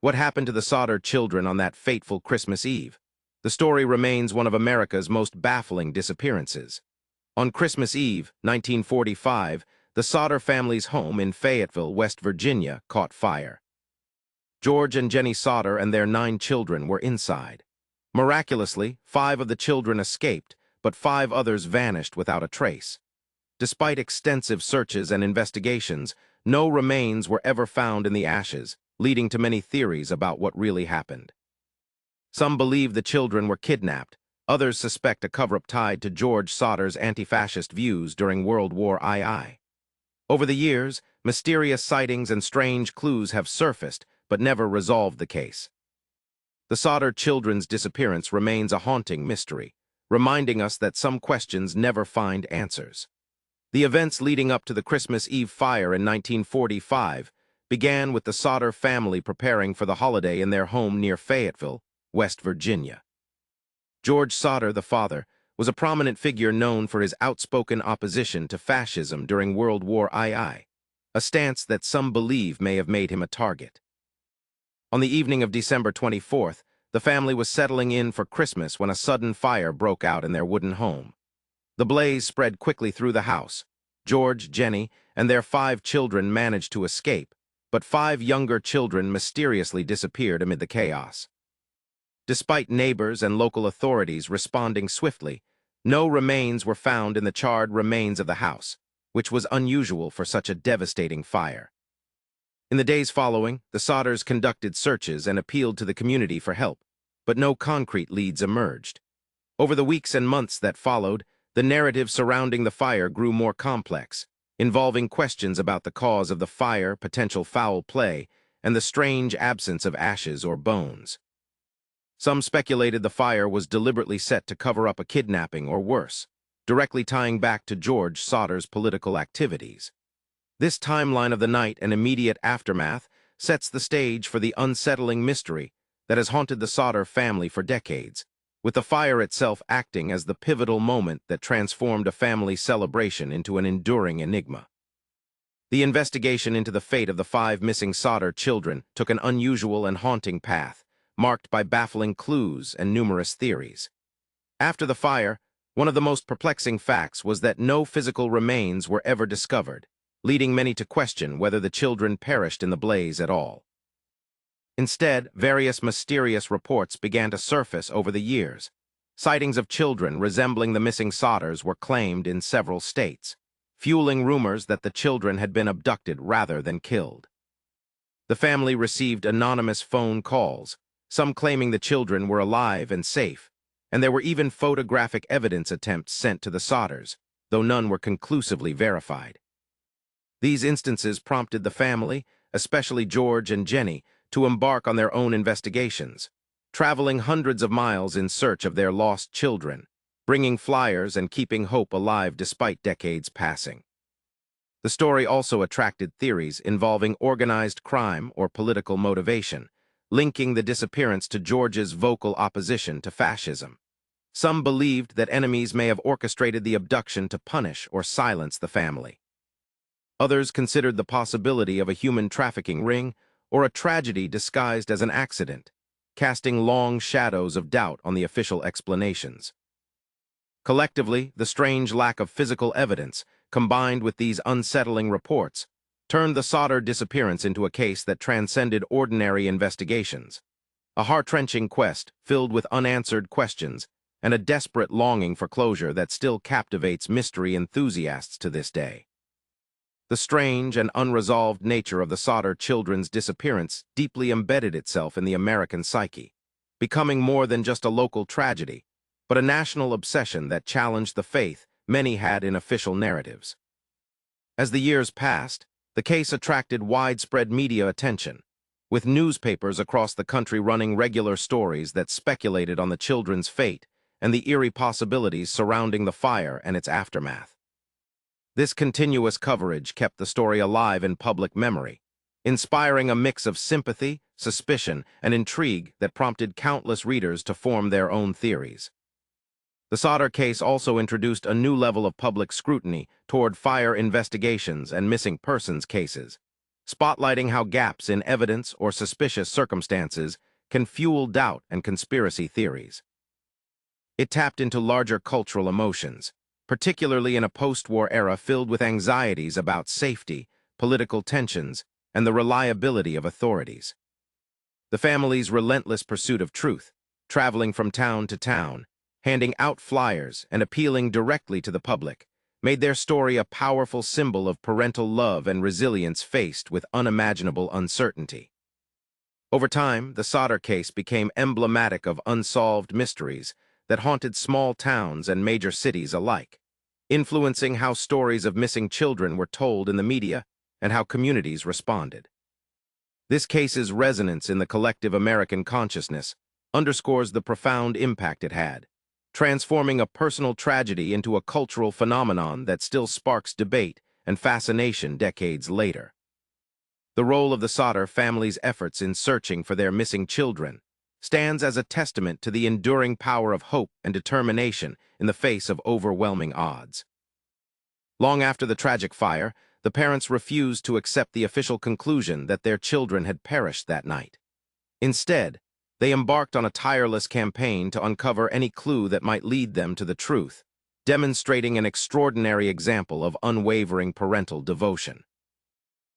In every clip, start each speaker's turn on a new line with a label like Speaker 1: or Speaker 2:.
Speaker 1: What happened to the Sodder children on that fateful Christmas Eve? The story remains one of America's most baffling disappearances. On Christmas Eve, 1945, the Sodder family's home in Fayetteville, West Virginia, caught fire. George and Jenny Sodder and their 9 children were inside. Miraculously, 5 of the children escaped, but 5 others vanished without a trace. Despite extensive searches and investigations, no remains were ever found in the ashes, leading to many theories about what really happened. Some believe the children were kidnapped. Others suspect a cover-up tied to George Sodder's anti-fascist views during World War II. Over the years, mysterious sightings and strange clues have surfaced, but never resolved the case. The Sodder children's disappearance remains a haunting mystery, reminding us that some questions never find answers. The events leading up to the Christmas Eve fire in 1945 began with the Sodder family preparing for the holiday in their home near Fayetteville, West Virginia. George Sodder, the father, was a prominent figure known for his outspoken opposition to fascism during World War II, a stance that some believe may have made him a target. On the evening of December 24th, the family was settling in for Christmas when a sudden fire broke out in their wooden home. The blaze spread quickly through the house. George, Jenny, and their 5 children managed to escape, but 5 younger children mysteriously disappeared amid the chaos. Despite neighbors and local authorities responding swiftly, no remains were found in the charred remains of the house, which was unusual for such a devastating fire. In the days following, the Sodders conducted searches and appealed to the community for help, but no concrete leads emerged. Over the weeks and months that followed, the narrative surrounding the fire grew more complex, involving questions about the cause of the fire, potential foul play, and the strange absence of ashes or bones. Some speculated the fire was deliberately set to cover up a kidnapping or worse, directly tying back to George Sodder's political activities. This timeline of the night and immediate aftermath sets the stage for the unsettling mystery that has haunted the Sodder family for decades, with the fire itself acting as the pivotal moment that transformed a family celebration into an enduring enigma. The investigation into the fate of the 5 missing Sodder children took an unusual and haunting path, marked by baffling clues and numerous theories. After the fire, one of the most perplexing facts was that no physical remains were ever discovered, leading many to question whether the children perished in the blaze at all. Instead, various mysterious reports began to surface over the years. Sightings of children resembling the missing Sodders were claimed in several states, fueling rumors that the children had been abducted rather than killed. The family received anonymous phone calls, some claiming the children were alive and safe, and there were even photographic evidence attempts sent to the Sodders, though none were conclusively verified. These instances prompted the family, especially George and Jenny, to embark on their own investigations, traveling hundreds of miles in search of their lost children, bringing flyers and keeping hope alive despite decades passing. The story also attracted theories involving organized crime or political motivation, linking the disappearance to George's vocal opposition to fascism. Some believed that enemies may have orchestrated the abduction to punish or silence the family. Others considered the possibility of a human trafficking ring or a tragedy disguised as an accident, casting long shadows of doubt on the official explanations. Collectively, the strange lack of physical evidence, combined with these unsettling reports, turned the Sodder disappearance into a case that transcended ordinary investigations. A heart-wrenching quest filled with unanswered questions and a desperate longing for closure that still captivates mystery enthusiasts to this day. The strange and unresolved nature of the Sodder children's disappearance deeply embedded itself in the American psyche, becoming more than just a local tragedy, but a national obsession that challenged the faith many had in official narratives. As the years passed, the case attracted widespread media attention, with newspapers across the country running regular stories that speculated on the children's fate and the eerie possibilities surrounding the fire and its aftermath. This continuous coverage kept the story alive in public memory, inspiring a mix of sympathy, suspicion, and intrigue that prompted countless readers to form their own theories. The Sodder case also introduced a new level of public scrutiny toward fire investigations and missing persons cases, spotlighting how gaps in evidence or suspicious circumstances can fuel doubt and conspiracy theories. It tapped into larger cultural emotions, particularly in a post-war era filled with anxieties about safety, political tensions, and the reliability of authorities. The family's relentless pursuit of truth, traveling from town to town, handing out flyers and appealing directly to the public, made their story a powerful symbol of parental love and resilience faced with unimaginable uncertainty. Over time, the Sodder case became emblematic of unsolved mysteries that haunted small towns and major cities alike, influencing how stories of missing children were told in the media and how communities responded. This case's resonance in the collective American consciousness underscores the profound impact it had, transforming a personal tragedy into a cultural phenomenon that still sparks debate and fascination decades later. The role of the Sodder family's efforts in searching for their missing children stands as a testament to the enduring power of hope and determination in the face of overwhelming odds. Long after the tragic fire, the parents refused to accept the official conclusion that their children had perished that night. Instead, they embarked on a tireless campaign to uncover any clue that might lead them to the truth, demonstrating an extraordinary example of unwavering parental devotion.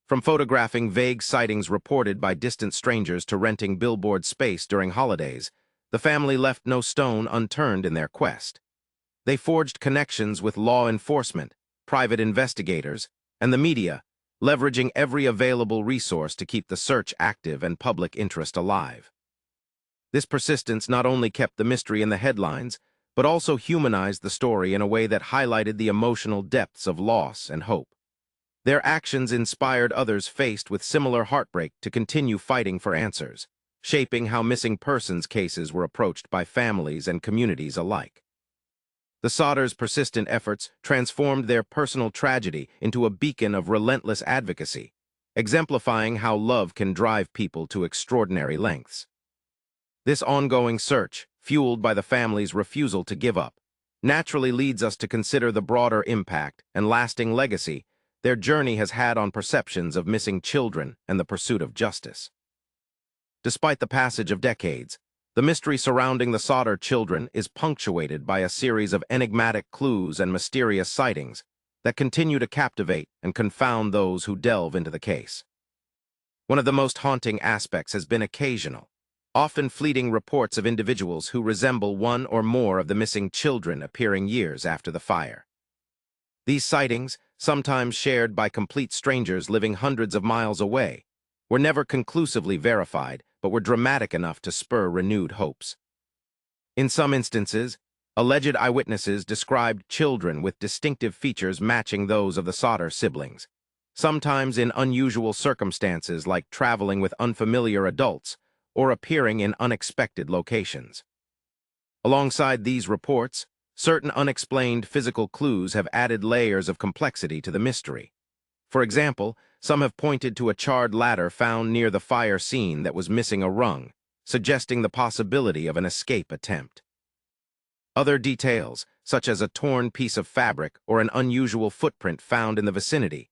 Speaker 1: From photographing vague sightings reported by distant strangers to renting billboard space during holidays, the family left no stone unturned in their quest. They forged connections with law enforcement, private investigators, and the media, leveraging every available resource to keep the search active and public interest alive. This persistence not only kept the mystery in the headlines, but also humanized the story in a way that highlighted the emotional depths of loss and hope. Their actions inspired others faced with similar heartbreak to continue fighting for answers, shaping how missing persons cases were approached by families and communities alike. The Sodders' persistent efforts transformed their personal tragedy into a beacon of relentless advocacy, exemplifying how love can drive people to extraordinary lengths. This ongoing search, fueled by the family's refusal to give up, naturally leads us to consider the broader impact and lasting legacy their journey has had on perceptions of missing children and the pursuit of justice. Despite the passage of decades, the mystery surrounding the Sodder children is punctuated by a series of enigmatic clues and mysterious sightings that continue to captivate and confound those who delve into the case. One of the most haunting aspects has been occasional, often fleeting reports of individuals who resemble one or more of the missing children appearing years after the fire. These sightings, sometimes shared by complete strangers living hundreds of miles away, were never conclusively verified, but were dramatic enough to spur renewed hopes. In some instances, alleged eyewitnesses described children with distinctive features matching those of the Sodder siblings, sometimes in unusual circumstances like traveling with unfamiliar adults or appearing in unexpected locations. Alongside these reports, certain unexplained physical clues have added layers of complexity to the mystery. For example, some have pointed to a charred ladder found near the fire scene that was missing a rung, suggesting the possibility of an escape attempt. Other details, such as a torn piece of fabric or an unusual footprint found in the vicinity,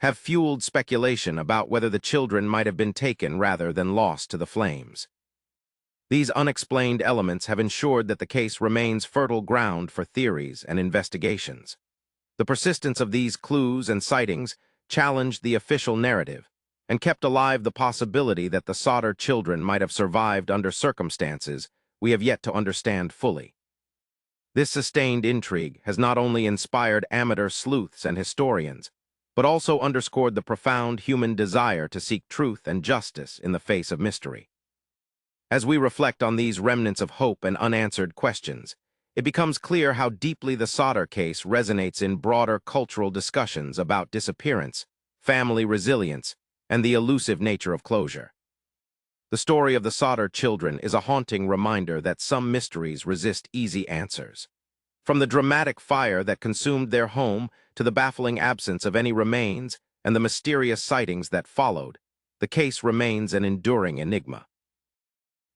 Speaker 1: have fueled speculation about whether the children might have been taken rather than lost to the flames. These unexplained elements have ensured that the case remains fertile ground for theories and investigations. The persistence of these clues and sightings challenged the official narrative and kept alive the possibility that the Sodder children might have survived under circumstances we have yet to understand fully. This sustained intrigue has not only inspired amateur sleuths and historians, but also underscored the profound human desire to seek truth and justice in the face of mystery. As we reflect on these remnants of hope and unanswered questions, it becomes clear how deeply the Sodder case resonates in broader cultural discussions about disappearance, family resilience, and the elusive nature of closure. The story of the Sodder children is a haunting reminder that some mysteries resist easy answers. From the dramatic fire that consumed their home to the baffling absence of any remains and the mysterious sightings that followed, the case remains an enduring enigma.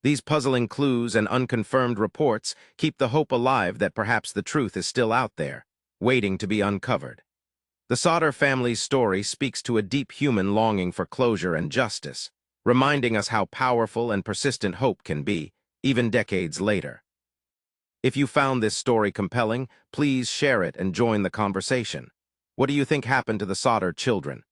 Speaker 1: These puzzling clues and unconfirmed reports keep the hope alive that perhaps the truth is still out there, waiting to be uncovered. The Sodder family's story speaks to a deep human longing for closure and justice, reminding us how powerful and persistent hope can be, even decades later. If you found this story compelling, please share it and join the conversation. What do you think happened to the Sodder children?